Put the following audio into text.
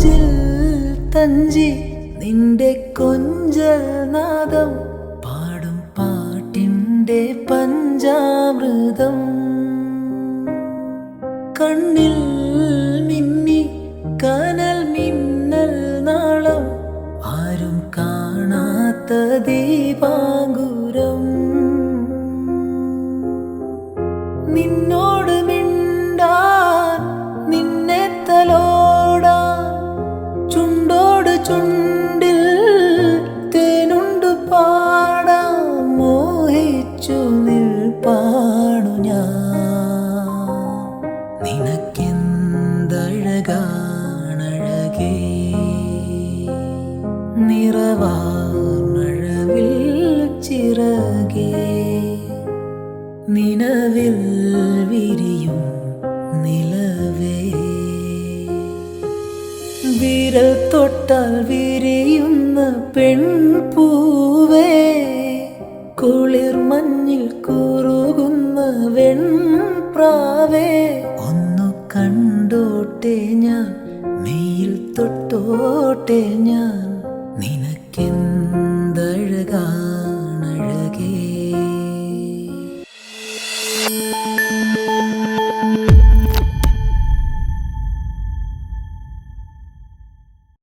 നെഞ്ചിൽ തഞ്ചി നിന്റെ കൊഞ്ചൽ നാദം പാടും പാട്ടിൻ്റെ പഞ്ചാമൃതം കണ്ണിൽ മിന്നി കനൽ മിന്നൽ നാളം ആരും കാണാത്ത ദീപാങ്കുരം നിന്നോട് മിണ്ടാൻ നിന്നെ തലോടാൻ ചുണ്ടോട് ചുണ്ടിൽ തേനുണ്ടു പാടാൻ മോഹിച്ചു നിൽപ്പാണു ഞാൻ നിനക്കെന്തഴകാണഴകേ നിറവാർമഴവിൽ ചിറകേ നിലവിൽ വിരിയും നിലവേ വിരൽ തൊട്ടാൽ വിരിയുന്ന പെൺപൂവേ കുളിർ മഞ്ഞിൽ കുറുകുന്ന വെൺപ്രാവേ ഒന്നു കണ്ടോട്ടെ ഞാൻ മെയിൽ തൊട്ടോട്ടെ ഞാൻ നിനക്കെന്ത്